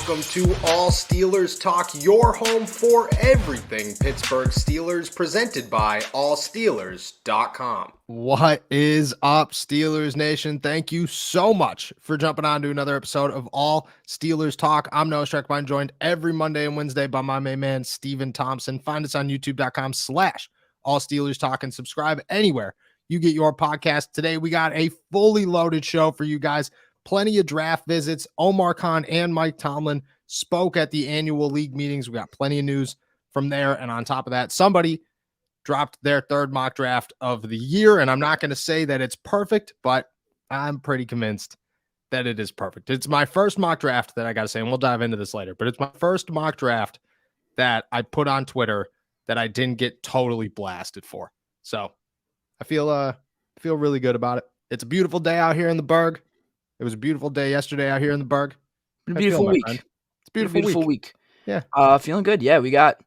Welcome to All Steelers Talk, your home for everything Pittsburgh Steelers, presented by allsteelers.com. What is up, Steelers Nation? Thank you so much for jumping on to another episode of All Steelers Talk. I'm Noah Streckbine, joined every Monday and Wednesday by my main man, Steven Thompson. Find us on youtube.com/All Steelers Talk and subscribe anywhere you get your podcast. Today, we got a fully loaded show for you guys. Plenty of draft visits. Omar Khan and Mike Tomlin spoke at the annual league meetings. We got plenty of news from there. And on top of that, somebody dropped their third mock draft of the year. And I'm not going to say that it's perfect, but I'm pretty convinced that it is perfect. It's my first mock draft that I got to say, and we'll dive into this later, but it's my first mock draft that I put on Twitter that I didn't get totally blasted for. So I feel really good about it. It's a beautiful day out here in the Berg. It was a beautiful day yesterday out here in the Berg. Beautiful week. It's a beautiful week. Yeah. Feeling good. Yeah, we got a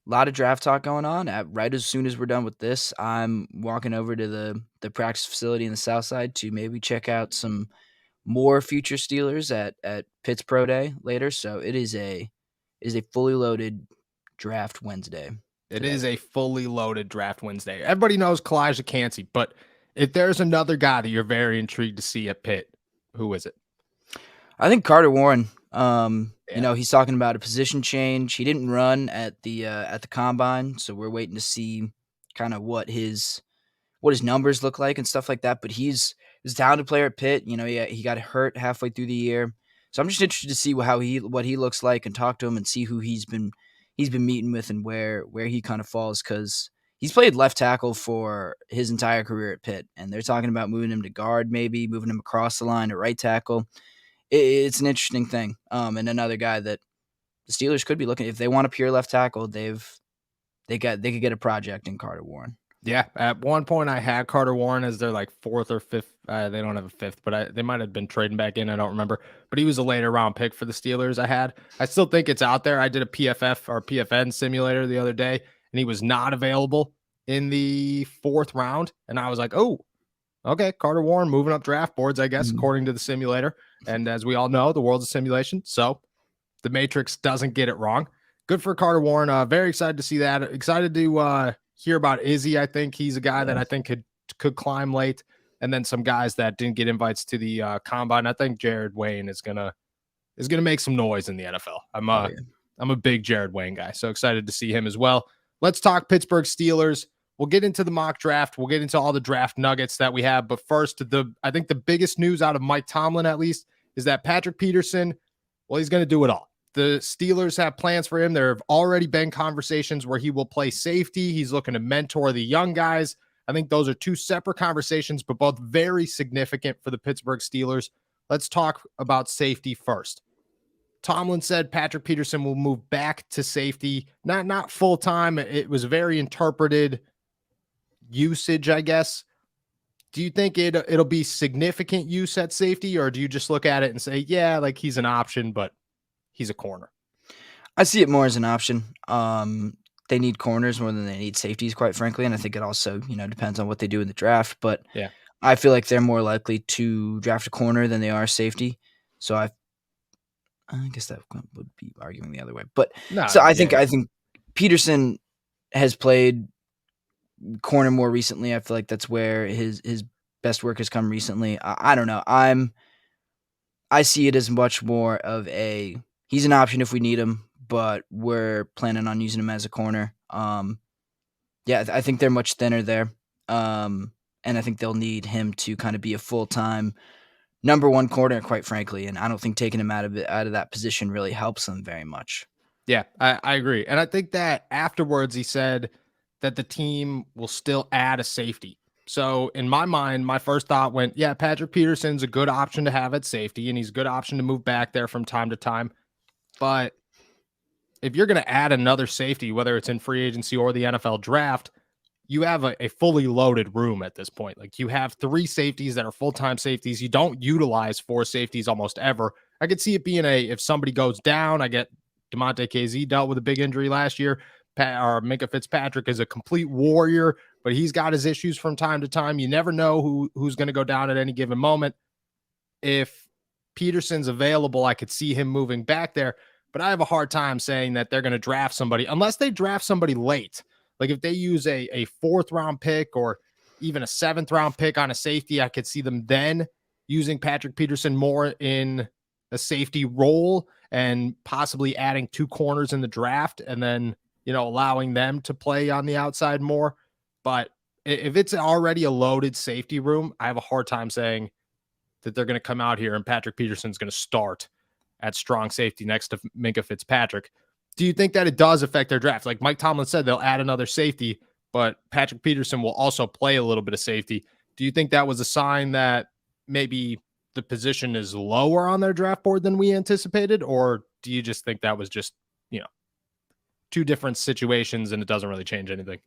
lot of draft talk going on. Right as soon as we're done with this, I'm walking over to the practice facility in the South Side to maybe check out some more future Steelers at Pitt's Pro Day later. So it is a fully loaded draft Wednesday. It is a fully loaded draft Wednesday. Everybody knows Kalijah Cansey, but if there's another guy that you're very intrigued to see at Pitt, who is it? I think Carter Warren. You know, he's talking about a position change. He didn't run at the combine, so we're waiting to see kind of what his numbers look like and stuff like that. But he's a talented player at Pitt. You know, he got hurt halfway through the year, so I'm just interested to see what he looks like and talk to him and see who he's been meeting with and where he kind of falls, because he's played left tackle for his entire career at Pitt, and they're talking about moving him to guard, maybe moving him across the line to right tackle. It's an interesting thing. And another guy that the Steelers could be looking, if they want a pure left tackle, they could get a project in Carter Warren. Yeah, at one point I had Carter Warren as their like fourth or fifth. They don't have a fifth, but they might have been trading back in. I don't remember, but he was a later round pick for the Steelers. I still think it's out there. I did a PFF or PFN simulator the other day, and he was not available in the fourth round. And I was like, oh, okay, Carter Warren moving up draft boards, I guess, according to the simulator. And as we all know, the world's a simulation, so the Matrix doesn't get it wrong. Good for Carter Warren. Very excited to see that. Excited to hear about Izzy. I think he's a guy that I think could climb late. And then some guys that didn't get invites to the combine. I think Jared Wayne is gonna make some noise in the NFL. I'm a big Jared Wayne guy, so excited to see him as well. Let's talk Pittsburgh Steelers. We'll get into the mock draft. We'll get into all the draft nuggets that we have. But first, I think the biggest news out of Mike Tomlin, at least, is that Patrick Peterson, well, he's going to do it all. The Steelers have plans for him. There have already been conversations where he will play safety. He's looking to mentor the young guys. I think those are two separate conversations, but both very significant for the Pittsburgh Steelers. Let's talk about safety first. Tomlin said Patrick Peterson will move back to safety, not full-time. It was very interpreted usage, I guess. Do you think it'll be significant use at safety, or do you just look at it and say, yeah, like he's an option, but he's a corner? I see it more as an option. They need corners more than they need safeties, quite frankly, and I think it also, depends on what they do in the draft. But yeah, I feel like they're more likely to draft a corner than they are safety. So I guess that would be arguing the other way. But I think Peterson has played corner more recently. I feel like that's where his best work has come recently. I don't know. I see it as much more of he's an option if we need him, but we're planning on using him as a corner. I think they're much thinner there. And I think they'll need him to kind of be a full-time number one corner, quite frankly. And I don't think taking him out of that position really helps them very much. Yeah, I agree. And I think that afterwards he said that the team will still add a safety. So in my mind, my first thought went, yeah, Patrick Peterson's a good option to have at safety, and he's a good option to move back there from time to time. But if you're going to add another safety, whether it's in free agency or the NFL draft, you have a fully loaded room at this point. Like, you have three safeties that are full-time safeties. You don't utilize four safeties almost ever. I could see it being if somebody goes down, I get DeMonte KZ dealt with a big injury last year. Or Minkah Fitzpatrick is a complete warrior, but he's got his issues from time to time. You never know who's going to go down at any given moment. If Peterson's available, I could see him moving back there. But I have a hard time saying that they're going to draft somebody unless they draft somebody late. Like if they use a 4th round pick or even a 7th round pick on a safety, I could see them then using Patrick Peterson more in a safety role and possibly adding 2 corners in the draft and then, allowing them to play on the outside more. But if it's already a loaded safety room, I have a hard time saying that they're going to come out here and Patrick Peterson's going to start at strong safety next to Minkah Fitzpatrick. Do you think that it does affect their draft? Like Mike Tomlin said, they'll add another safety, but Patrick Peterson will also play a little bit of safety. Do you think that was a sign that maybe the position is lower on their draft board than we anticipated? Or do you just think that was just, 2 different situations and it doesn't really change anything?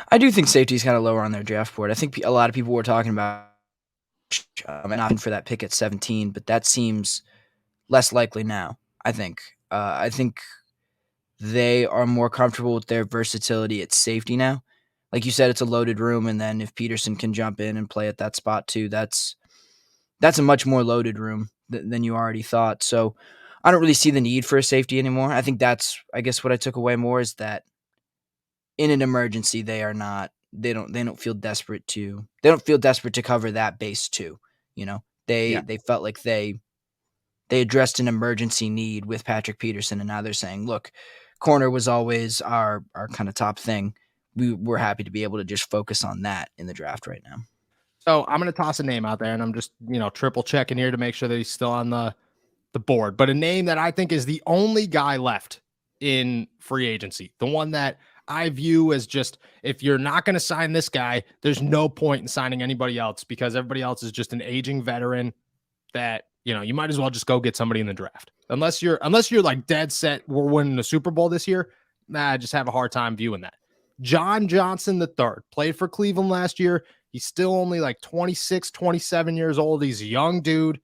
I do think safety is kind of lower on their draft board. I think a lot of people were talking about an option for that pick at 17, but that seems less likely now. I think they are more comfortable with their versatility at safety now. Like you said, it's a loaded room, and then if Peterson can jump in and play at that spot too, that's a much more loaded room than you already thought. So I don't really see the need for a safety anymore. I think that's, I guess, what I took away more is that in an emergency, they don't feel desperate to cover that base too. They felt like they addressed an emergency need with Patrick Peterson, and now they're saying, look, corner was always our kind of top thing. We're happy to be able to just focus on that in the draft right now. So I'm going to toss a name out there, and I'm just, triple checking here to make sure that he's still on the board. But a name that I think is the only guy left in free agency, the one that I view as just, if you're not going to sign this guy, there's no point in signing anybody else because everybody else is just an aging veteran that, you might as well just go get somebody in the draft. Unless you're like dead set, we're winning the Super Bowl this year. I just have a hard time viewing that. John Johnson III played for Cleveland last year. He's still only like 26, 27 years old. He's a young dude.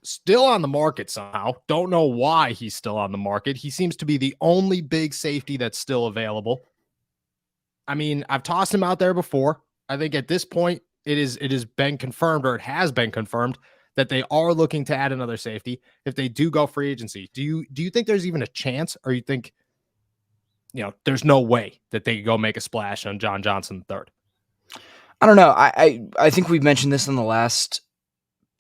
Still on the market somehow. Don't know why he's still on the market. He seems to be the only big safety that's still available. I mean, I've tossed him out there before. I think at this point, it has been confirmed, or it has been confirmed, that they are looking to add another safety if they do go free agency. Do you think there's even a chance, or you think, there's no way that they could go make a splash on John Johnson III? I don't know. I think we mentioned this in the last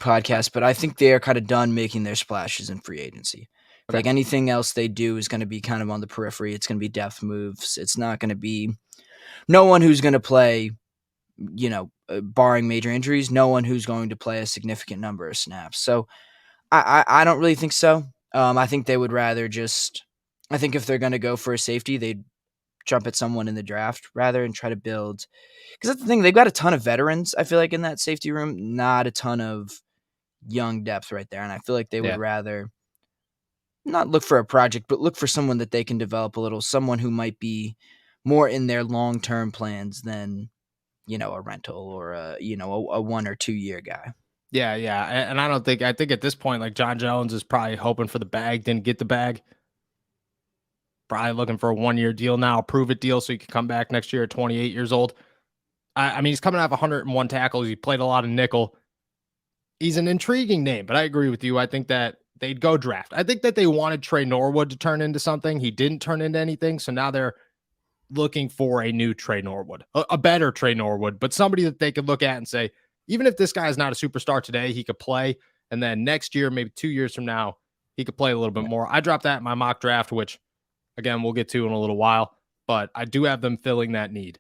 podcast, but I think they are kind of done making their splashes in free agency. Okay. Like anything else they do is going to be kind of on the periphery. It's going to be depth moves. It's not going to be no one who's going to play, barring major injuries, no one who's going to play a significant number of snaps. So I don't really think so. I think they would rather I think if they're going to go for a safety, they'd jump at someone in the draft rather and try to build. Because that's the thing. They've got a ton of veterans, I feel like, in that safety room, not a ton of young depth right there. And I feel like they would rather not look for a project, but look for someone that they can develop a little, someone who might be more in their long-term plans than, a rental or a 1 or 2 year guy. Yeah. And I think at this point, like John Jones is probably hoping for the bag, didn't get the bag. Probably looking for a 1-year deal now, a prove-it deal so he can come back next year at 28 years old. I mean, he's coming off 101 tackles. He played a lot of nickel. He's an intriguing name, but I agree with you. I think that they'd go draft. I think that they wanted Trey Norwood to turn into something. He didn't turn into anything, so now they're looking for a new Trey Norwood, a better Trey Norwood, but somebody that they could look at and say, even if this guy is not a superstar today, he could play, and then next year, maybe 2 years from now, he could play a little bit more. I dropped that in my mock draft, which, again, we'll get to in a little while, but I do have them filling that need.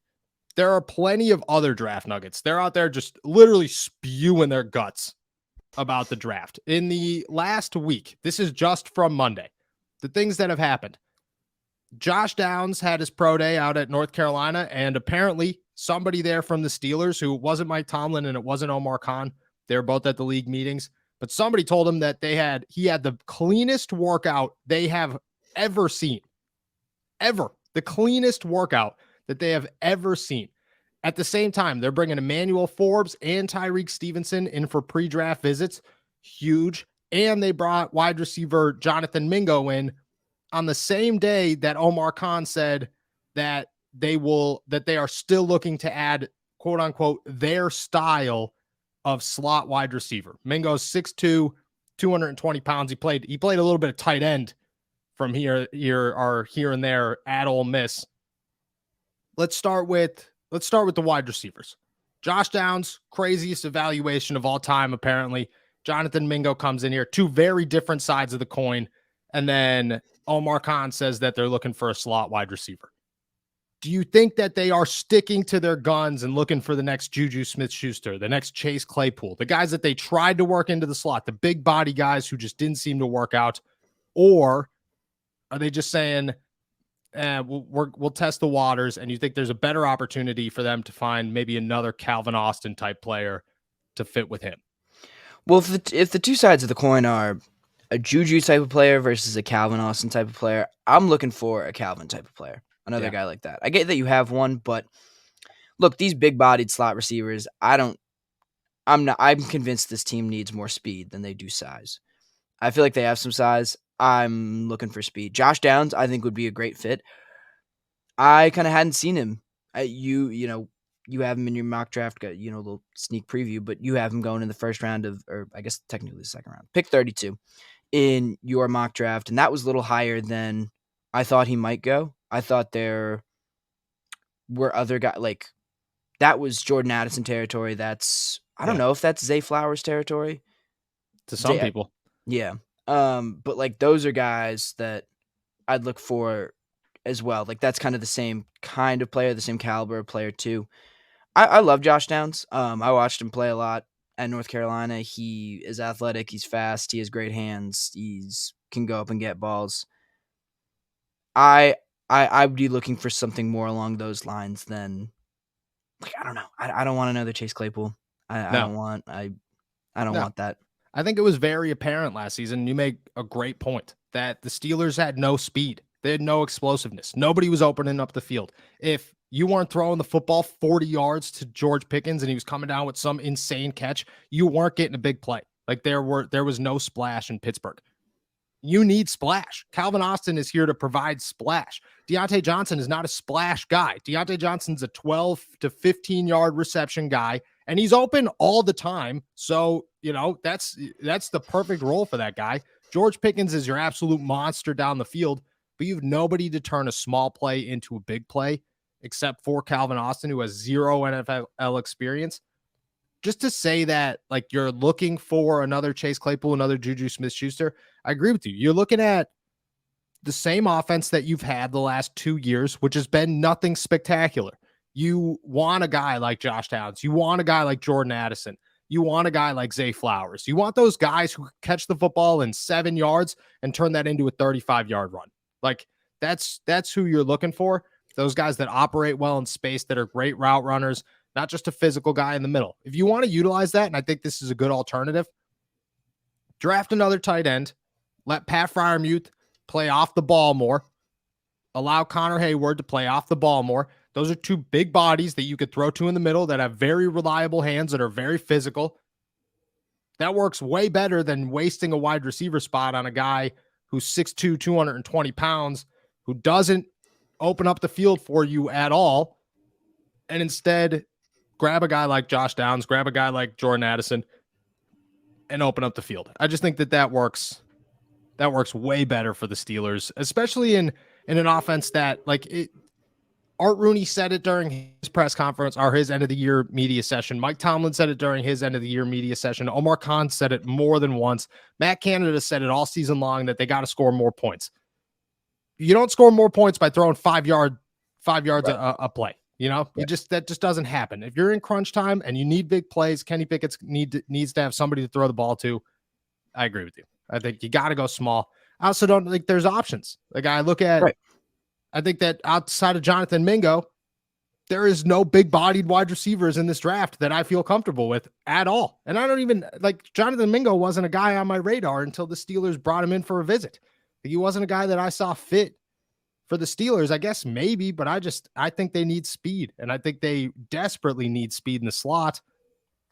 There are plenty of other draft nuggets. They're out there just literally spewing their guts about the draft. In the last week, this is just from Monday, the things that have happened. Josh Downs had his pro day out at North Carolina, and apparently somebody there from the Steelers, who wasn't Mike Tomlin and it wasn't Omar Khan, they were both at the league meetings, but somebody told him that he had the cleanest workout they have ever seen. Ever. The cleanest workout that they have ever seen. At the same time, they're bringing Emmanuel Forbes and Tyreek Stevenson in for pre-draft visits. Huge. And they brought wide receiver Jonathan Mingo in on the same day that Omar Khan said that they are still looking to add, quote unquote, their style of slot wide receiver. Mingo's 6'2", 220 pounds. He played a little bit of tight end from here and there at Ole Miss. Let's start with the wide receivers. Josh Downs, craziest evaluation of all time, apparently. Jonathan Mingo comes in here, two very different sides of the coin. And then Omar Khan says that they're looking for a slot wide receiver. Do you think that they are sticking to their guns and looking for the next Juju Smith-Schuster, the next Chase Claypool, the guys that they tried to work into the slot, the big body guys who just didn't seem to work out? Or are they just saying, we'll test the waters, and you think there's a better opportunity for them to find maybe another Calvin Austin type player to fit with him? Well, if the two sides of the coin are a Juju type of player versus a Calvin Austin type of player, I'm looking for a Calvin type of player, another guy like that. I get that you have one, but look, these big-bodied slot receivers, I'm convinced this team needs more speed than they do size. I feel like they have some size. I'm looking for speed. Josh Downs, I think, would be a great fit. I kind of hadn't seen him. You have him in your mock draft, got, a little sneak preview, but you have him going in the first round or I guess technically the second round. Pick 32 in your mock draft, and that was a little higher than I thought he might go. I thought there were other guys, like that was Jordan Addison territory. I don't know if that's Zay Flowers territory. To some people. Yeah. But like those are guys that I'd look for as well. Like that's kind of the same kind of player, the same caliber of player too. I love Josh Downs. I watched him play a lot at North Carolina. He is athletic. He's fast. He has great hands. Can go up and get balls. I would be looking for something more along those lines than, like, I don't know. I don't want another Chase Claypool. I don't want that. I think it was very apparent last season. You make a great point that the Steelers had no speed. They had no explosiveness. Nobody was opening up the field. If you weren't throwing the football 40 yards to George Pickens and he was coming down with some insane catch, you weren't getting a big play. Like there was no splash in Pittsburgh. You need splash. Calvin Austin is here to provide splash. Deontay Johnson is not a splash guy. Deontay Johnson's a 12 to 15-yard reception guy, and he's open all the time. So, that's the perfect role for that guy. George Pickens is your absolute monster down the field, but you have nobody to turn a small play into a big play except for Calvin Austin, who has zero NFL experience. Just to say that, like, you're looking for another Chase Claypool, another Juju Smith-Schuster, I agree with you. You're looking at the same offense that you've had the last 2 years, which has been nothing spectacular. You want a guy like Josh Downs. You want a guy like Jordan Addison. You want a guy like Zay Flowers. You want those guys who catch the football in 7 yards and turn that into a 35-yard run. Like, that's who you're looking for. Those guys that operate well in space, that are great route runners, not just a physical guy in the middle. If you want to utilize that, and I think this is a good alternative, draft another tight end, let Pat Freiermuth play off the ball more, allow Connor Hayward to play off the ball more. Those are two big bodies that you could throw to in the middle that have very reliable hands, that are very physical. That works way better than wasting a wide receiver spot on a guy who's 6'2", 220 pounds, who doesn't open up the field for you at all, and instead grab a guy like Josh Downs, grab a guy like Jordan Addison, and open up the field. I just think that works way better for the Steelers, especially in an offense that, like, Art Rooney said it during his press conference or his end of the year media session. Mike Tomlin said it during his end of the year media session. Omar Khan said it more than once. Matt Canada said it all season long that they got to score more points. You don't score more points by throwing 5 yards a play. That just doesn't happen. If you're in crunch time and you need big plays, Kenny Pickett needs to have somebody to throw the ball to. I agree with you. I think you got to go small. I also don't think there's options. Like, I look at, I think that outside of Jonathan Mingo, there is no big-bodied wide receivers in this draft that I feel comfortable with at all. And I don't even, like, Jonathan Mingo wasn't a guy on my radar until the Steelers brought him in for a visit. He wasn't a guy that I saw fit for the Steelers. I guess maybe, but I think they need speed, and I think they desperately need speed in the slot.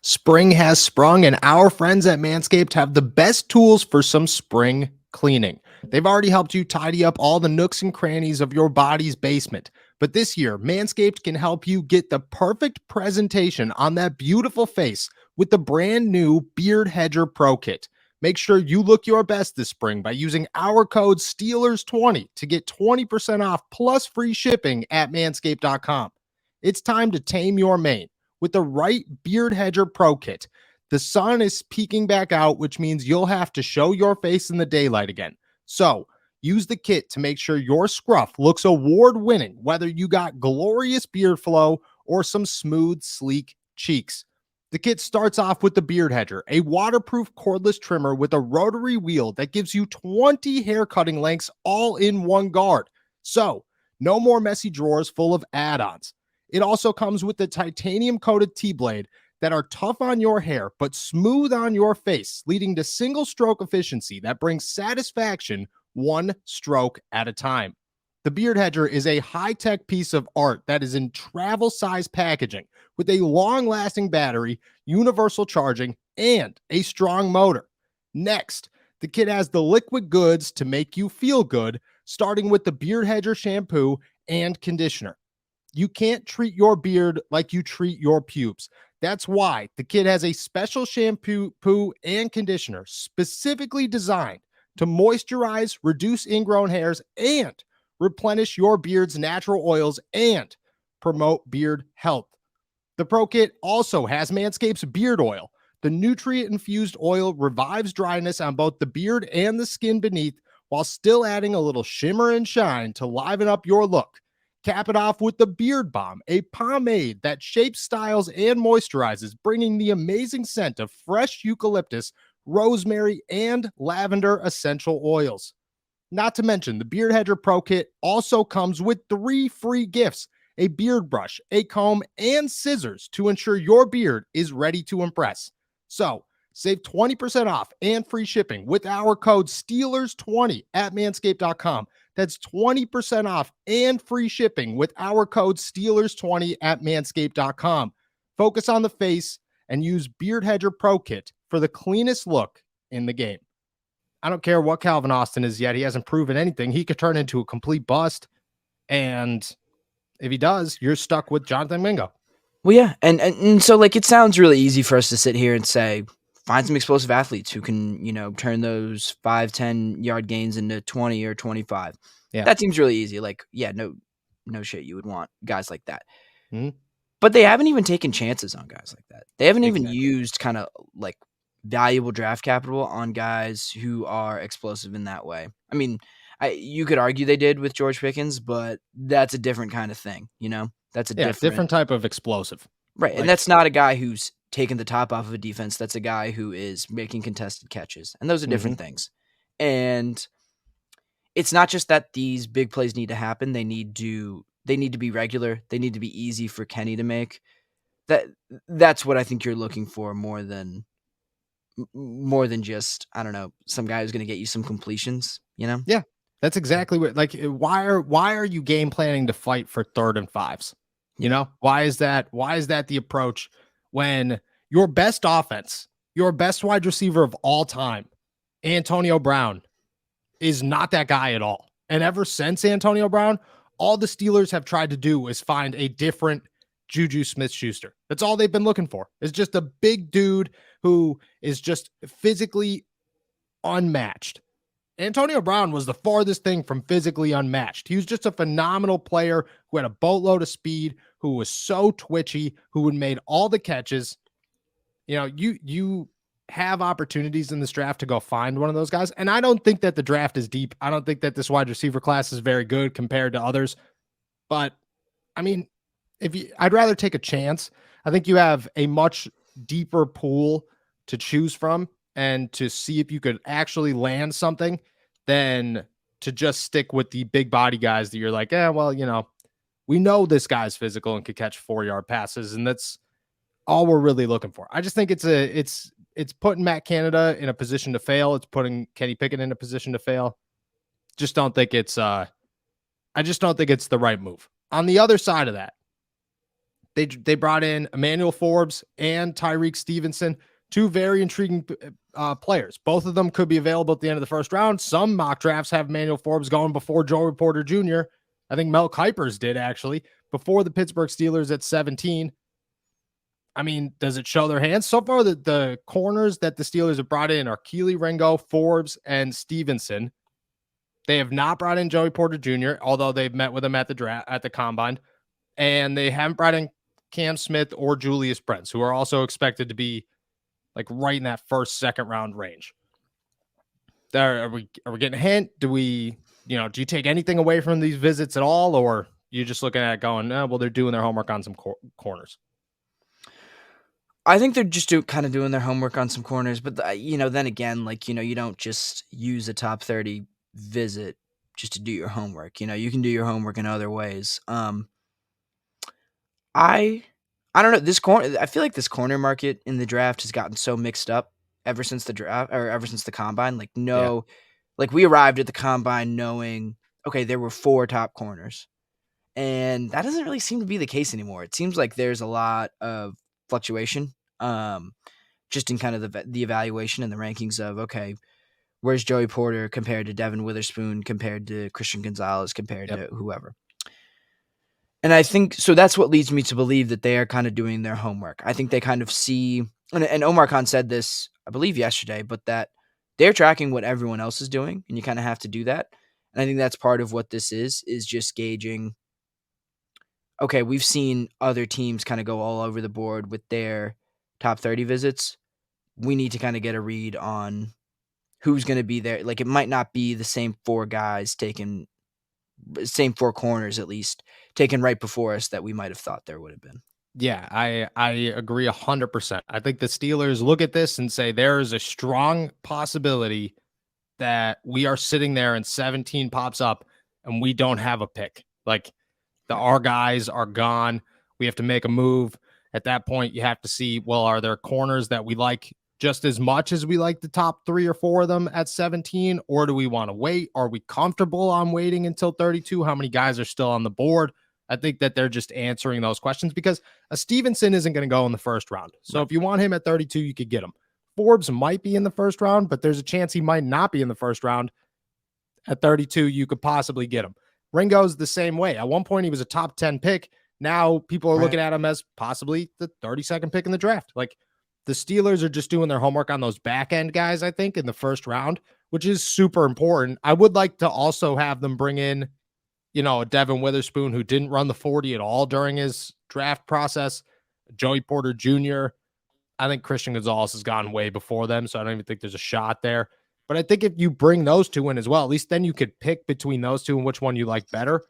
Spring has sprung, and our friends at Manscaped have the best tools for some spring cleaning. They've already helped you tidy up all the nooks and crannies of your body's basement. But this year, Manscaped can help you get the perfect presentation on that beautiful face with the brand new Beard Hedger Pro Kit. Make sure you look your best this spring by using our code STEELERS20 to get 20% off plus free shipping at manscaped.com. It's time to tame your mane with the right Beard Hedger Pro Kit. The sun is peeking back out, which means you'll have to show your face in the daylight again. So use the kit to make sure your scruff looks award-winning, whether you got glorious beard flow or some smooth, sleek cheeks. The kit starts off with the Beard Hedger, a waterproof cordless trimmer with a rotary wheel that gives you 20 hair cutting lengths all in one guard. So, no more messy drawers full of add-ons. It also comes with the titanium-coated T-blade that are tough on your hair but smooth on your face, leading to single-stroke efficiency that brings satisfaction one stroke at a time. The Beard Hedger is a high-tech piece of art that is in travel-size packaging with a long-lasting battery, universal charging, and a strong motor. Next, the kit has the liquid goods to make you feel good, starting with the Beard Hedger shampoo and conditioner. You can't treat your beard like you treat your pubes. That's why the kit has a special shampoo and conditioner specifically designed to moisturize, reduce ingrown hairs, and replenish your beard's natural oils and promote beard health. The Pro Kit also has Manscaped's beard oil. The nutrient-infused oil revives dryness on both the beard and the skin beneath while still adding a little shimmer and shine to liven up your look. Cap it off with the Beard Balm, a pomade that shapes, styles, and moisturizes, bringing the amazing scent of fresh eucalyptus, rosemary, and lavender essential oils. Not to mention, the Beard Hedger Pro Kit also comes with 3 free gifts: a beard brush, a comb, and scissors to ensure your beard is ready to impress. So, save 20% off and free shipping with our code STEELERS20 at manscaped.com. That's 20% off and free shipping with our code STEELERS20 at manscaped.com. Focus on the face and use Beard Hedger Pro Kit for the cleanest look in the game. I don't care what Calvin Austin is yet. He hasn't proven anything. He could turn into a complete bust. And if he does, you're stuck with Jonathan Mingo. Well, yeah. And so, like, it sounds really easy for us to sit here and say, find some explosive athletes who can, turn those 5-10 yard gains into 20 or 25. Yeah. That seems really easy. Like, yeah, no shit. You would want guys like that. Mm-hmm. But they haven't even taken chances on guys like that. They haven't even used kind of like valuable draft capital on guys who are explosive in that way. I mean, you could argue they did with George Pickens, but that's a different kind of thing, That's a different type of explosive. Right, Like, and that's not a guy who's taking the top off of a defense. That's a guy who is making contested catches, and those are different things. And it's not just that these big plays need to happen. They need to be regular. They need to be easy for Kenny to make. That's what I think you're looking for more than just, I don't know, some guy who's going to get you some completions, Yeah, that's exactly what, like, why are you game planning to fight for 3rd and 5s? Why is that the approach when your best offense, your best wide receiver of all time, Antonio Brown, is not that guy at all? And ever since Antonio Brown, all the Steelers have tried to do is find a different Juju Smith-Schuster. That's all they've been looking for. It's just a big dude who is just physically unmatched. Antonio Brown was the farthest thing from physically unmatched. He was just a phenomenal player who had a boatload of speed, who was so twitchy, who had made all the catches. You have opportunities in this draft to go find one of those guys. And I don't think that the draft is deep. I don't think that this wide receiver class is very good compared to others. But I mean, I'd rather take a chance. I think you have a much deeper pool to choose from and to see if you could actually land something than to just stick with the big body guys that you're like, we know this guy's physical and could catch 4-yard passes, and that's all we're really looking for. I just think it's putting Matt Canada in a position to fail. It's putting Kenny Pickett in a position to fail. I just don't think it's the right move. On the other side of that, they brought in Emmanuel Forbes and Tyreek Stevenson, 2 very intriguing players. Both of them could be available at the end of the first round. Some mock drafts have Emmanuel Forbes going before Joe Porter Jr. I think Mel Kiper's did, actually, before the Pittsburgh Steelers at 17. I mean, does it show their hands? So far, the corners that the Steelers have brought in are Keely Ringo, Forbes, and Stevenson. They have not brought in Joey Porter Jr., although they've met with him at the draft, at the combine. And they haven't brought in Cam Smith or Julius Brents, who are also expected to be like right in that first, second round range. Are we getting a hint? Do you take anything away from these visits at all? Or you're just looking at it going, well, they're doing their homework on some corners? I think they're just kind of doing their homework on some corners, but then again, you don't just use a top 30 visit just to do your homework. You can do your homework in other ways. I don't know. I feel like this corner market in the draft has gotten so mixed up ever since the draft or ever since the combine. We arrived at the combine knowing, okay, there were 4 top corners, and that doesn't really seem to be the case anymore. It seems like there's a lot of fluctuation, just in kind of the evaluation and the rankings of, okay, where's Joey Porter compared to Devin Witherspoon, compared to Christian Gonzalez, compared to whoever. And I think, so that's what leads me to believe that they are kind of doing their homework. I think they kind of see, and Omar Khan said this, I believe yesterday, but that they're tracking what everyone else is doing, and you kind of have to do that. And I think that's part of what this is just gauging, okay, we've seen other teams kind of go all over the board with their top 30 visits. We need to kind of get a read on who's going to be there. Like, it might not be the same 4 guys taken, same 4 corners at least, taken right before us that we might have thought there would have been. Yeah, I agree 100%. I think the Steelers look at this and say there is a strong possibility that we are sitting there and 17 pops up and we don't have a pick. Like, our guys are gone. We have to make a move. At that point, you have to see, well, are there corners that we like just as much as we like the top 3 or 4 of them at 17? Or do we want to wait? Are we comfortable on waiting until 32? How many guys are still on the board? I think that they're just answering those questions because a Stevenson isn't going to go in the first round. So if you want him at 32, you could get him. Forbes might be in the first round, but there's a chance he might not be in the first round. At 32, you could possibly get him. Ringo's the same way. At one point, he was a top 10 pick. Now people are looking at him as possibly the 32nd pick in the draft. Like, the Steelers are just doing their homework on those back end guys, I think, in the first round, which is super important. I would like to also have them bring in, a Devin Witherspoon who didn't run the 40 at all during his draft process. Joey Porter Jr. I think Christian Gonzalez has gone way before them, so I don't even think there's a shot there. But I think if you bring those 2 in as well, at least then you could pick between those 2 and which one you like better.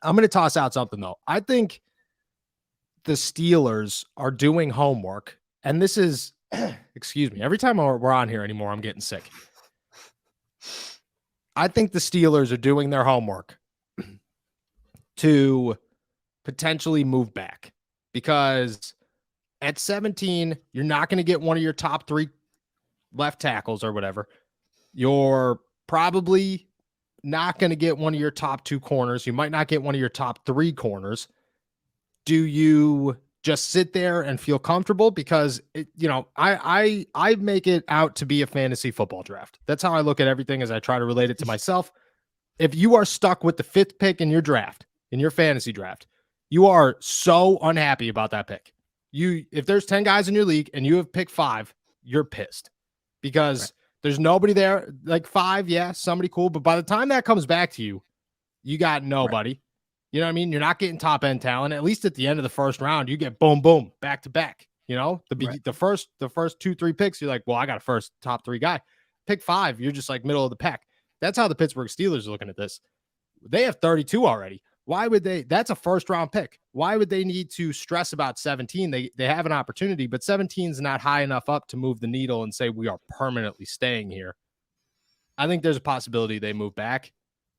I'm going to toss out something, though. I think the Steelers are doing homework, and this is, excuse me, every time we're on here anymore, I'm getting sick. I think the Steelers are doing their homework to potentially move back, because at 17, you're not going to get one of your top 3 left tackles or whatever. You're probably not going to get one of your top 2 corners. You might not get one of your top 3 corners. Do you just sit there and feel comfortable? Because I make it out to be a fantasy football draft. That's how I look at everything, as I try to relate it to myself. If you are stuck with the 5th pick in your draft, in your fantasy draft, you are so unhappy about that pick. If there's 10 guys in your league and you have picked 5, you're pissed because there's nobody there. Like 5, yeah, somebody cool. But by the time that comes back to you, you got nobody. Right. You know what I mean? You're not getting top end talent. At least at the end of the first round, you get boom, boom, back to back. The first 2-3 picks, you're like, well, I got a first top 3 guy. Pick 5, you're just like middle of the pack. That's how the Pittsburgh Steelers are looking at this. They have 32 already. Why would they? That's a first round pick. Why would they need to stress about 17? They have an opportunity, but 17 is not high enough up to move the needle and say we are permanently staying here. I think there's a possibility they move back,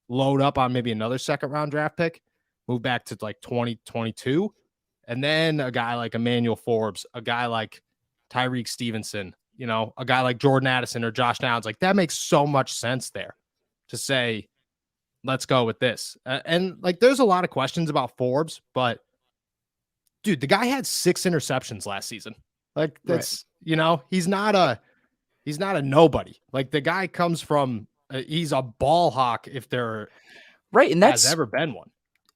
load up on maybe another second round draft pick, move back to like 2022, and then a guy like Emmanuel Forbes, a guy like Tyreek Stevenson, a guy like Jordan Addison or Josh Downs. Like, that makes so much sense there to say, let's go with this. And like, there's a lot of questions about Forbes, but dude, the guy had 6 interceptions last season. Like, that's, he's not a nobody. Like, the guy comes from, he's a ball hawk if there has ever been one.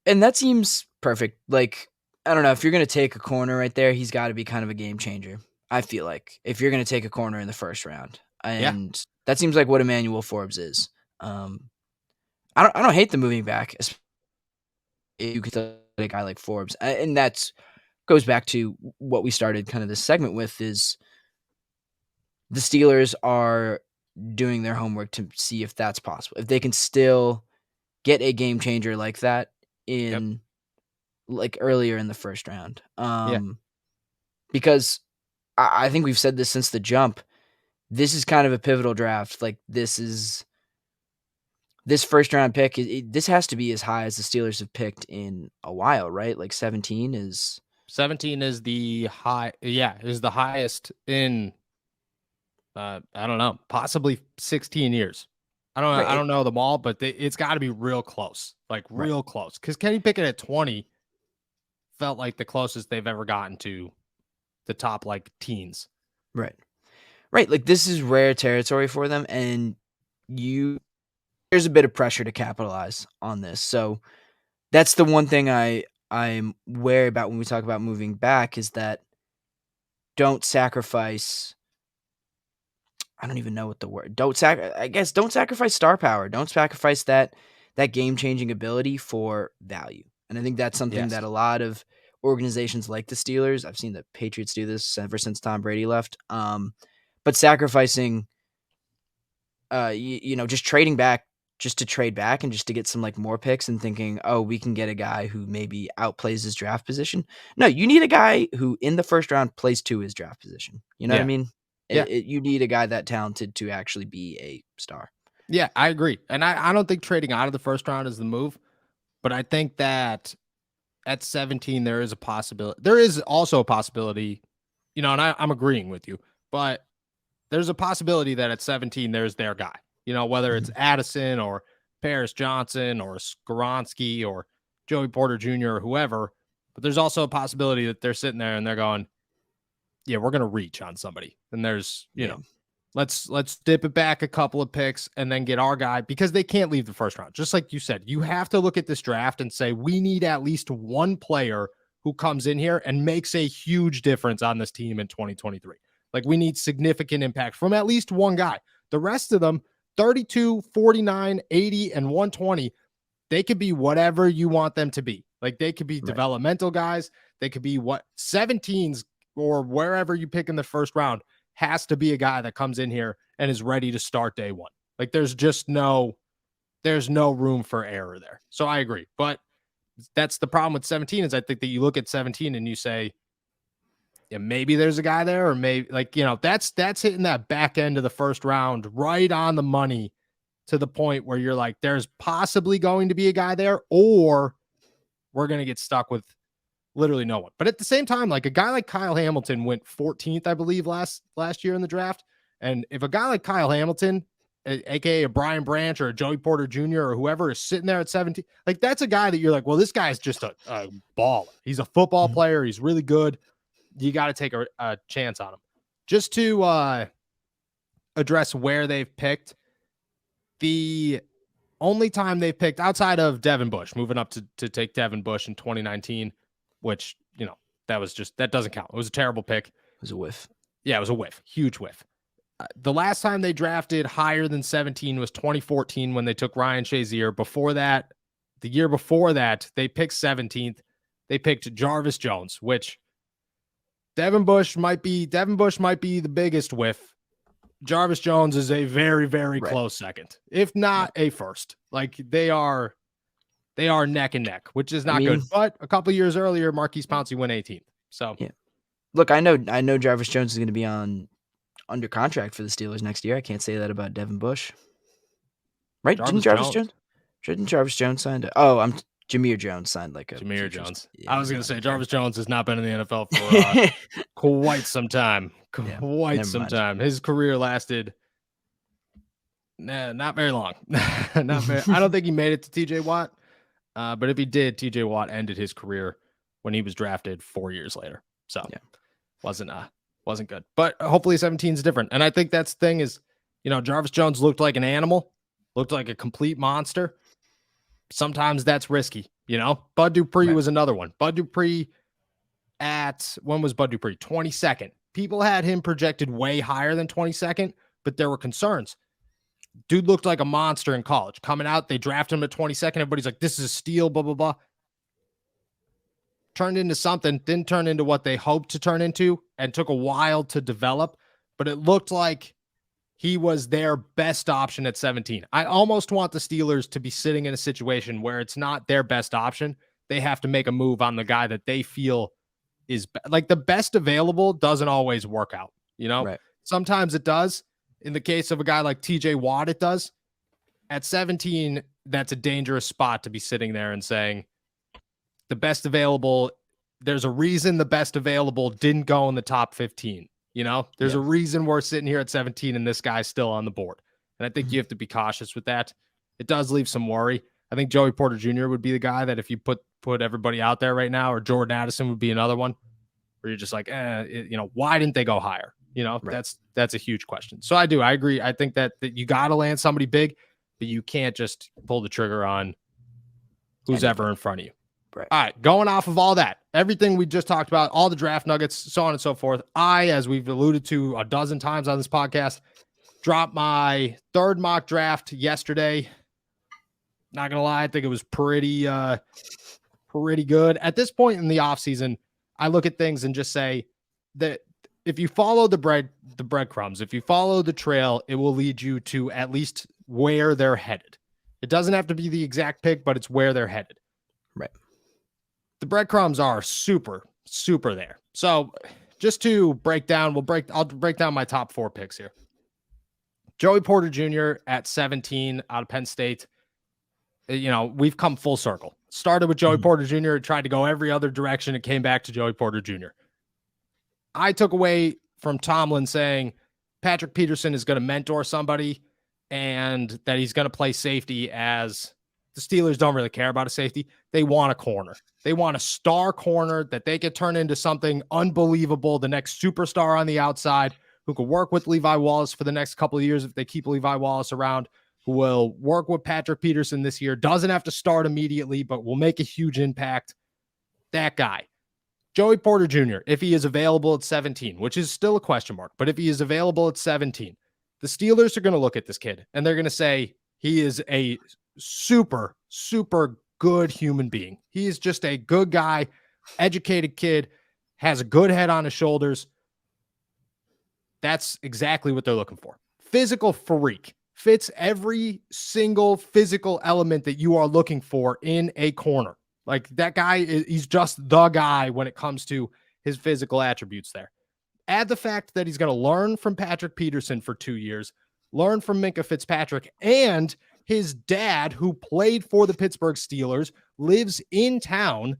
And that seems perfect. Like, I don't know. If you're going to take a corner right there, he's got to be kind of a game changer. I feel like if you're going to take a corner in the first round, Yeah. and that seems like what Emmanuel Forbes is. I don't hate the moving back. You could tell a guy like Forbes, and that's goes back to what we started kind of this segment with is the Steelers are doing their homework to see if that's possible. If they can still get a game changer like that in like earlier in the first round. Yeah. Because I think we've said this since the jump. This is kind of a pivotal draft. Like this first round pick. This has to be as high as the Steelers have picked in a while, right? Like 17 is 17 is the high. Yeah, is the highest in. I don't know, possibly 16 years. I don't know them all, but it's got to be real close, like real close. Because Kenny Pickett at 20 felt like the closest they've ever gotten to the top like teens. Right. Like this is rare territory for them, and there's a bit of pressure to capitalize on this. So that's the one thing I'm wary about when we talk about moving back is that don't sacrifice. I don't even know what the word. Don't sacrifice star power. Don't sacrifice that game changing ability for value. And I think that's something that a lot of organizations like the Steelers, I've seen the Patriots do this ever since Tom Brady left. But sacrificing, just trading back just to trade back and just to get some like more picks and thinking, oh, we can get a guy who maybe outplays his draft position. No, you need a guy who in the first round plays to his draft position. You know what I mean? Yeah. You need a guy that talented to actually be a star. Yeah, I agree. And I don't think trading out of the first round is the move, but I think that at 17, there is a possibility. There is also a possibility, and I'm agreeing with you, but there's a possibility that at 17, there's their guy, whether it's Addison or Paris Johnson or Skoronski or Joey Porter Jr. or whoever, but there's also a possibility that they're sitting there and they're going, yeah, we're going to reach on somebody. And there's, let's dip it back a couple of picks and then get our guy because they can't leave the first round. Just like you said, you have to look at this draft and say, we need at least one player who comes in here and makes a huge difference on this team in 2023. Like we need significant impact from at least one guy. The rest of them, 32, 49, 80, and 120, they could be whatever you want them to be. Like they could be developmental guys. They could be 17s or wherever you pick in the first round has to be a guy that comes in here and is ready to start day one. Like there's no room for error there. So I agree. But that's the problem with 17 is I think that you look at 17 and you say, yeah, maybe there's a guy there, or maybe that's hitting that back end of the first round right on the money to the point where you're like, there's possibly going to be a guy there, or we're going to get stuck with literally no one. But at the same time, like a guy like Kyle Hamilton went 14th, I believe, last year in the draft. And if a guy like Kyle Hamilton, aka a Brian Branch or a Joey Porter Jr. or whoever is sitting there at 17, like that's a guy that you're like, well, this guy's just a baller. He's a football player. He's really good. You got to take a chance on him. Just to address where they've picked, the only time they picked outside of Devin Bush, moving up to take Devin Bush in 2019, which, that doesn't count. It was a terrible pick. It was a whiff. Yeah, it was a whiff. Huge whiff. The last time they drafted higher than 17 was 2014 when they took Ryan Shazier. Before that, the year before that, they picked 17th. They picked Jarvis Jones, which Devin Bush might be the biggest whiff. Jarvis Jones is a very, very close second, if not a first. Like they are neck and neck, which is not good. But a couple years earlier, Marquise Pouncey went 18th. So yeah. Look, I know Jarvis Jones is going to be under contract for the Steelers next year. I can't say that about Devin Bush. Right? Didn't Jarvis Jones sign? Jameer Jones signed Jameer Jones. Yeah, I was going to say Jarvis Jones has not been in the NFL for quite some time. His career lasted not very long. I don't think he made it to TJ Watt. But if he did, TJ Watt ended his career when he was drafted 4 years later. So wasn't good. But hopefully 17 is different. And I think that's the thing is, Jarvis Jones looked like an animal, looked like a complete monster. Sometimes that's risky, Bud Dupree was another one. Bud Dupree when was Bud Dupree? 22nd. People had him projected way higher than 22nd, but there were concerns. Dude looked like a monster in college. Coming out, they drafted him at 22nd. Everybody's like, this is a steal, blah, blah, blah. Turned into something, didn't turn into what they hoped to turn into, and took a while to develop, but it looked like he was their best option at 17. I almost want the Steelers to be sitting in a situation where it's not their best option. They have to make a move on the guy that they feel is like the best available doesn't always work out. You know, Right. Sometimes it does. In the case of a guy like TJ Watt, it does. At 17, that's a dangerous spot to be sitting there and saying the best available. There's a reason the best available didn't go in the top 15. You know, there's a reason we're sitting here at 17 and this guy's still on the board. And I think you have to be cautious with that. It does leave some worry. I think Joey Porter Jr. would be the guy that if you put everybody out there right now, or Jordan Addison would be another one where you're just like, why didn't they go higher? You know, Right. that's a huge question. So I agree. I think that you got to land somebody big, but you can't just pull the trigger on who's ever in front of you. Right. All right, going off of all that, everything we just talked about, all the draft nuggets, so on and so forth. As we've alluded to a dozen times on this podcast, dropped my third mock draft yesterday. Not gonna lie, I think it was pretty good. At this point in the offseason, I look at things and just say that if you follow the breadcrumbs, if you follow the trail, it will lead you to at least where they're headed. It doesn't have to be the exact pick, but it's where they're headed. Right. The breadcrumbs are super, super there. So just to break down, I'll break down my top 4 picks here. Joey Porter Jr. at 17 out of Penn State. You know, we've come full circle. Started with Joey Porter Jr., tried to go every other direction. It came back to Joey Porter Jr. I took away from Tomlin saying Patrick Peterson is going to mentor somebody and that he's going to play safety, as the Steelers don't really care about a safety. They want a corner. They want a star corner that they could turn into something unbelievable, the next superstar on the outside who could work with Levi Wallace for the next couple of years if they keep Levi Wallace around, who will work with Patrick Peterson this year, doesn't have to start immediately, but will make a huge impact. That guy. Joey Porter Jr., if he is available at 17, which is still a question mark, but if he is available at 17, the Steelers are going to look at this kid and they're going to say he is a super, super good human being. He is just a good guy, educated kid, has a good head on his shoulders. That's exactly what they're looking for. Physical freak. Fits every single physical element that you are looking for in a corner. Like that guy, he's just the guy when it comes to his physical attributes there. Add the fact that he's going to learn from Patrick Peterson for 2 years, learn from Minkah Fitzpatrick, and his dad, who played for the Pittsburgh Steelers, lives in town.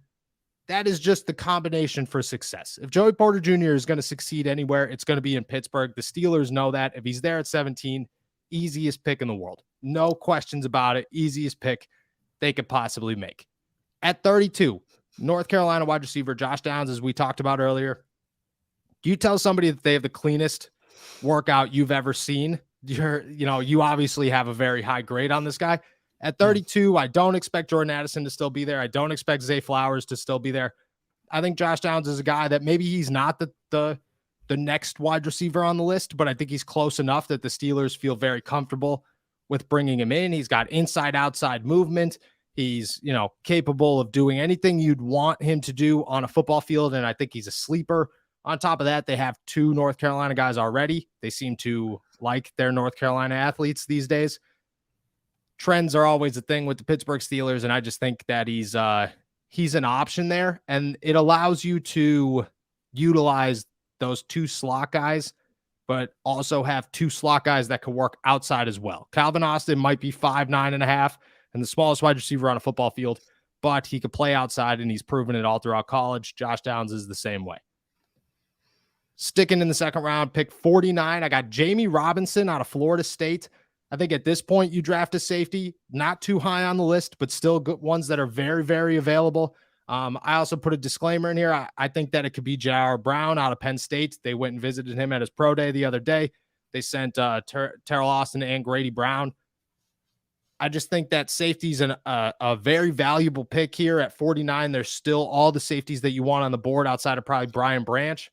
That is just the combination for success. If Joey Porter Jr. is going to succeed anywhere, it's going to be in Pittsburgh. The Steelers know that. If he's there at 17, easiest pick in the world. No questions about it. Easiest pick they could possibly make. At 32, North Carolina wide receiver Josh Downs, as we talked about earlier. You tell somebody that they have the cleanest workout you've ever seen. You obviously have a very high grade on this guy. At 32, I don't expect Jordan Addison to still be there. I don't expect Zay Flowers to still be there. I think Josh Downs is a guy that maybe he's not the next wide receiver on the list, but I think he's close enough that the Steelers feel very comfortable with bringing him in. He's got inside-outside movement. He's, capable of doing anything you'd want him to do on a football field, and I think he's a sleeper. On top of that, they have 2 North Carolina guys already. They seem to like their North Carolina athletes these days. Trends are always a thing with the Pittsburgh Steelers, and I just think that he's an option there, and it allows you to utilize those 2 slot guys, but also have 2 slot guys that can work outside as well. Calvin Austin might be 5'9.5" and the smallest wide receiver on a football field, but he could play outside, and he's proven it all throughout college. Josh Downs is the same way. Sticking in the second round, pick 49, I got Jamie Robinson out of Florida State. I think at this point you draft a safety, not too high on the list, but still good ones that are very, very available. I also put a disclaimer in here. I think that it could be J.R. Brown out of Penn State. They went and visited him at his pro day the other day. They sent Terrell Austin and Grady Brown. I just think that safety's a very valuable pick here at 49. There's still all the safeties that you want on the board outside of probably Brian Branch.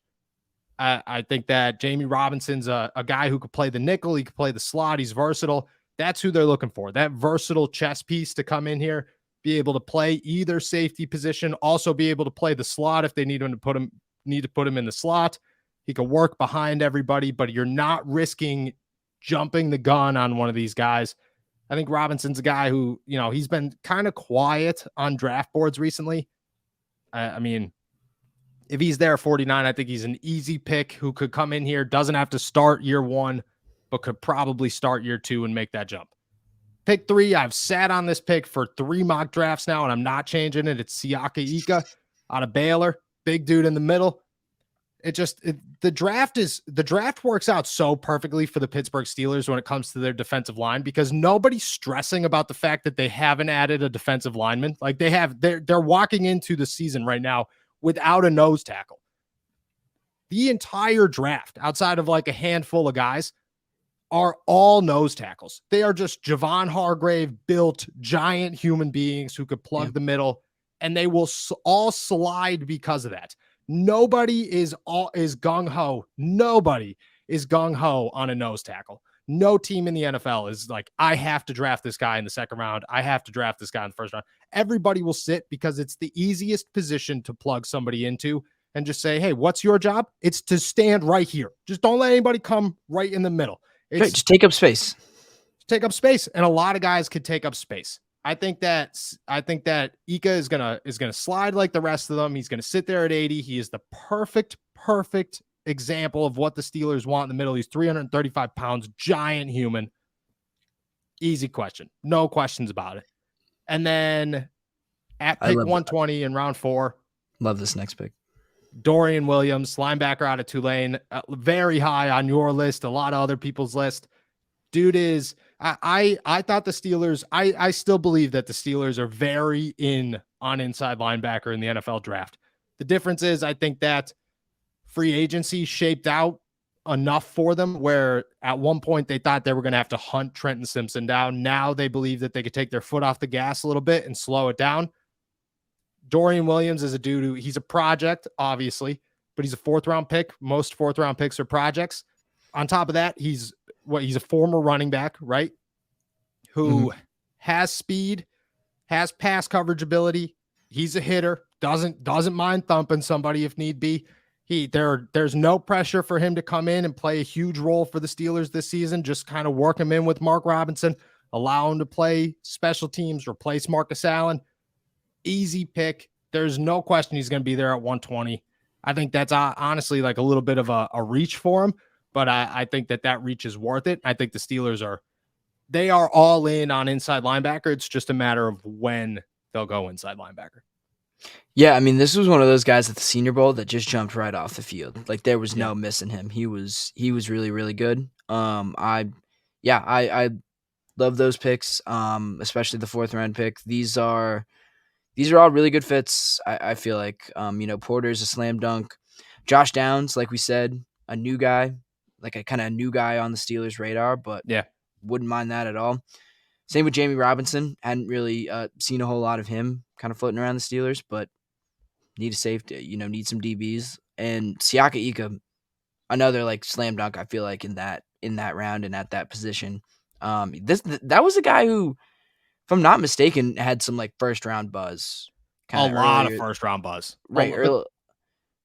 I think that Jamie Robinson's a guy who could play the nickel. He could play the slot. He's versatile. That's who they're looking for. That versatile chess piece to come in here, be able to play either safety position, also be able to play the slot if they need to put him in the slot. He can work behind everybody, but you're not risking jumping the gun on one of these guys. I think Robinson's a guy who, he's been kind of quiet on draft boards recently. I mean, if he's there at 49, I think he's an easy pick who could come in here, doesn't have to start year one, but could probably start year two and make that jump. Pick 3, I've sat on this pick for 3 mock drafts now, and I'm not changing it. It's Siaka Ika out of Baylor, big dude in the middle. The draft works out so perfectly for the Pittsburgh Steelers when it comes to their defensive line, because nobody's stressing about the fact that they haven't added a defensive lineman. Like they're walking into the season right now without a nose tackle. The entire draft, outside of like a handful of guys, are all nose tackles. They are just Javon Hargrave built giant human beings who could plug the middle, and they will all slide because of that. Nobody is gung-ho. Nobody is gung-ho on a nose tackle. No team in the NFL is like, I have to draft this guy in the second round. I have to draft this guy in the first round. Everybody will sit because it's the easiest position to plug somebody into and just say, hey, what's your job? It's to stand right here. Just don't let anybody come right in the middle. Just take up space. Take up space. And a lot of guys could take up space. I think that Ika is gonna slide like the rest of them. He's gonna sit there at 80. He is the perfect example of what the Steelers want in the middle. He's 335 pounds, giant human. Easy question, no questions about it. And then at pick 120 in round 4, love this next pick. Dorian Williams, linebacker out of Tulane, very high on your list, a lot of other people's list. Dude is, I thought the Steelers, I still believe that the Steelers are very in on inside linebacker in the NFL draft. The difference is I think that free agency shaped out enough for them where at one point they thought they were going to have to hunt Trenton Simpson down. Now they believe that they could take their foot off the gas a little bit and slow it down. Dorian Williams is a dude who, he's a project, obviously, but he's a 4th round pick. Most 4th round picks are projects. On top of that, he's a former running back, right? Who has speed, has pass coverage ability. He's a hitter, doesn't mind thumping somebody if need be. There's no pressure for him to come in and play a huge role for the Steelers this season. Just kind of work him in with Mark Robinson, allow him to play special teams, replace Marcus Allen. Easy pick. There's no question he's going to be there at 120. I think that's honestly like a little bit of a reach for him, but I think that reach is worth it. I think the Steelers are all in on inside linebacker. It's just a matter of when they'll go inside linebacker. Yeah, I mean, this was one of those guys at the Senior Bowl that just jumped right off the field. Like there was no missing him. He was really, really good. I love those picks. Especially the 4th round pick. These are all really good fits. I feel like, Porter's a slam dunk. Josh Downs, like we said, a new guy, like a kind of new guy on the Steelers' radar, but wouldn't mind that at all. Same with Jamie Robinson. Hadn't really seen a whole lot of him kind of floating around the Steelers, but need a safety, need some DBs. And Siaka Ika, another like slam dunk, I feel like in that round and at that position. That was a guy who, if I'm not mistaken, had some like 1st round buzz. A lot of 1st round buzz. Right.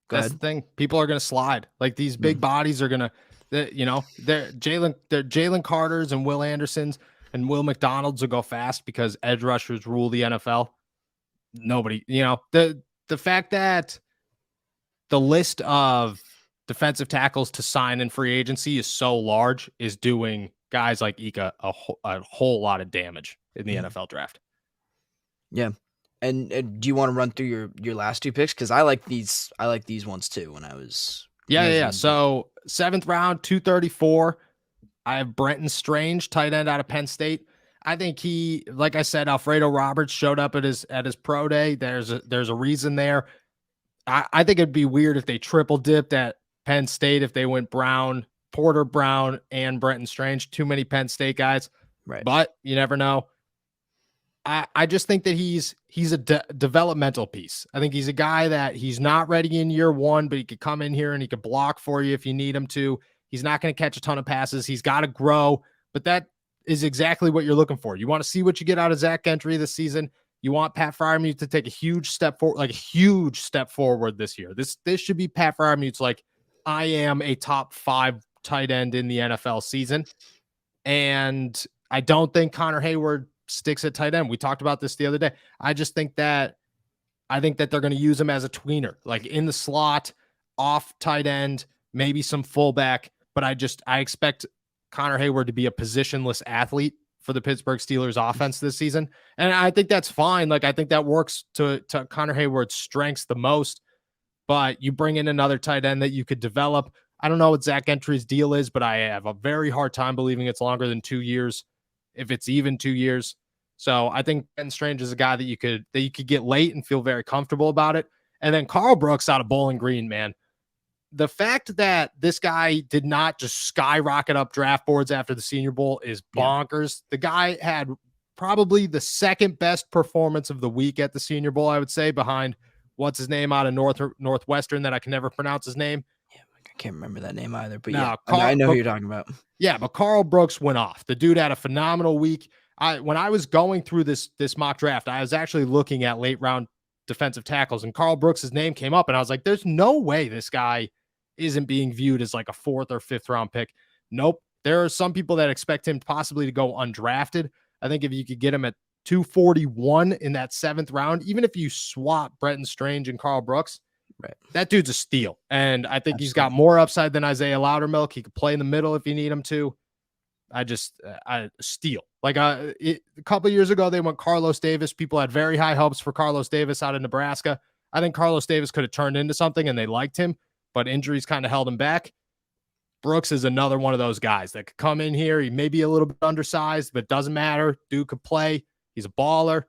That's the thing. People are going to slide. Like these big bodies are going to, they're Jalen Carters and Will Andersons and Will McDonald's will go fast because edge rushers rule the NFL. Nobody, the fact that the list of defensive tackles to sign in free agency is so large is doing guys like Ika a whole lot of damage in the NFL draft. Yeah. And do you want to run through your last 2 picks? Because I like these ones too when I was. Yeah. So 7th round, 234. I have Brenton Strange, tight end out of Penn State. I think he, like I said, Alfredo Roberts showed up at his pro day. There's a reason there. I think it'd be weird if they triple dipped at Penn State if they went Porter Brown, and Brenton Strange. Too many Penn State guys. Right. But you never know. I just think that he's a developmental piece. I think he's a guy that he's not ready in year one, but he could come in here and he could block for you if you need him to. He's not going to catch a ton of passes. He's got to grow, but that is exactly what you're looking for. You want to see what you get out of Zach Gentry this season. You want Pat Freiermuth to take a huge step forward, like a huge step forward this year. This should be Pat Freiermuth's like, I am a top 5 tight end in the NFL season. And I don't think Connor Hayward sticks at tight end. We talked about this the other day. I think that they're going to use him as a tweener, like in the slot, off tight end, maybe some fullback. But I expect Connor Hayward to be a positionless athlete for the Pittsburgh Steelers offense this season. And I think that's fine. Like, I think that works to Connor Hayward's strengths the most, but you bring in another tight end that you could develop. I don't know what Zach Gentry's deal is, but I have a very hard time believing it's longer than 2 years, if it's even 2 years. So I think Ben Strange is a guy that you could get late and feel very comfortable about it. And then Carl Brooks out of Bowling Green, man. The fact that this guy did not just skyrocket up draft boards after the Senior Bowl is bonkers. The guy had probably the second best performance of the week at the Senior Bowl, I would say, behind what's his name out of Northwestern that I can never pronounce his name. Yeah, I can't remember that name either, but I know who you're talking about. Yeah, but Carl Brooks went off. The dude had a phenomenal week. When I was going through this mock draft, I was actually looking at late round defensive tackles, and Carl Brooks' name came up, and I was like, there's no way this guy isn't being viewed as like a 4th or 5th round pick. Nope. There are some people that expect him possibly to go undrafted. I think if you could get him at 241 in that 7th round, even if you swap Brenton Strange and Carl Brooks, right, that dude's a steal. And I think he's got more upside than Isaiah Loudermilk. He could play in the middle if you need him to. I steal. Like a couple of years ago, they went Carlos Davis. People had very high hopes for Carlos Davis out of Nebraska. I think Carlos Davis could have turned into something and they liked him, but injuries kind of held him back. Brooks is another one of those guys that could come in here. He may be a little bit undersized, but it doesn't matter. Dude could play. He's a baller.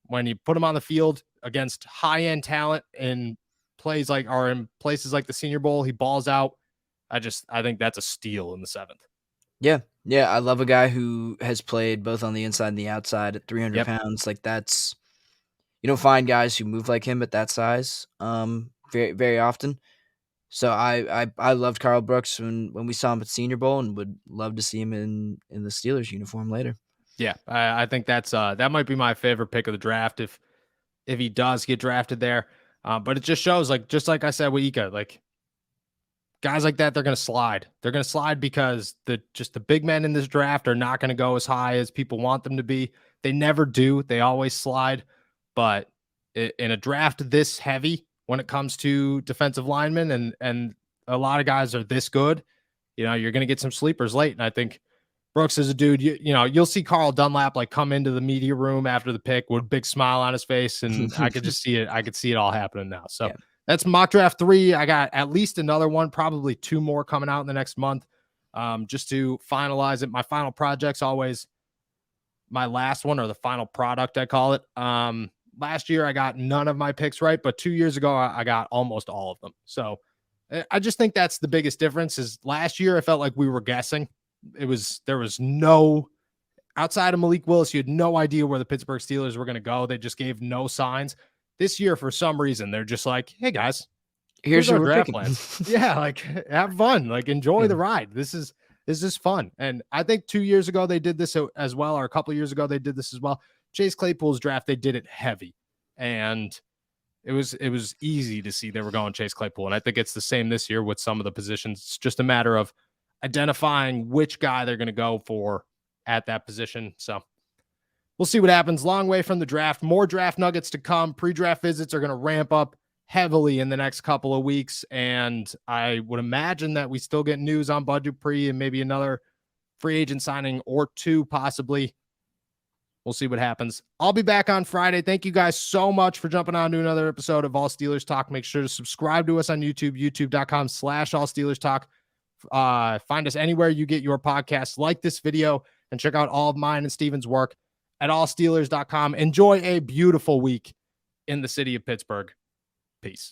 When you put him on the field against high-end talent in places like the Senior Bowl, he balls out. I think that's a steal in the 7th. Yeah. Yeah. I love a guy who has played both on the inside and the outside at 300 pounds. Like, that's, you don't find guys who move like him at that size very, very often. So I loved Carl Brooks when we saw him at Senior Bowl, and would love to see him in the Steelers uniform later. Yeah. I think that's that might be my favorite pick of the draft if he does get drafted there. But it just shows, like, just like I said with Ika, like, guys like that, they're going to slide. They're going to slide because the big men in this draft are not going to go as high as people want them to be. They never do. They always slide. But in a draft this heavy, when it comes to defensive linemen and a lot of guys are this good, you're going to get some sleepers late. And I think Brooks is a dude, you'll see Carl Dunlap like come into the media room after the pick with a big smile on his face. And I could just see it. I could see it all happening now. So that's mock draft 3. I got at least another one, probably 2 more coming out in the next month, just to finalize it. My final project's always my last one, or the final product, I call it. Last year, I got none of my picks right, but 2 years ago, I got almost all of them. So I just think that's the biggest difference. Is last year, I felt like we were guessing. There was no, outside of Malik Willis, you had no idea where the Pittsburgh Steelers were going to go. They just gave no signs. This year, for some reason, they're just like, hey, guys, here's your draft plan. Yeah, like, have fun. Like, enjoy the ride. This is fun. And I think 2 years ago, they did this as well, or a couple of years ago, they did this as well. Chase Claypool's draft, they did it heavy. And it was easy to see they were going Chase Claypool. And I think it's the same this year with some of the positions. It's just a matter of identifying which guy they're going to go for at that position. So we'll see what happens. Long way from the draft. More draft nuggets to come. Pre-draft visits are going to ramp up heavily in the next couple of weeks. And I would imagine that we still get news on Bud Dupree and maybe another free agent signing or 2 possibly. We'll see what happens. I'll be back on Friday. Thank you guys so much for jumping on to another episode of All Steelers Talk. Make sure to subscribe to us on YouTube, youtube.com/All Steelers Talk. Find us anywhere you get your podcasts. Like this video and check out all of mine and Steven's work at allsteelers.com. Enjoy a beautiful week in the city of Pittsburgh. Peace.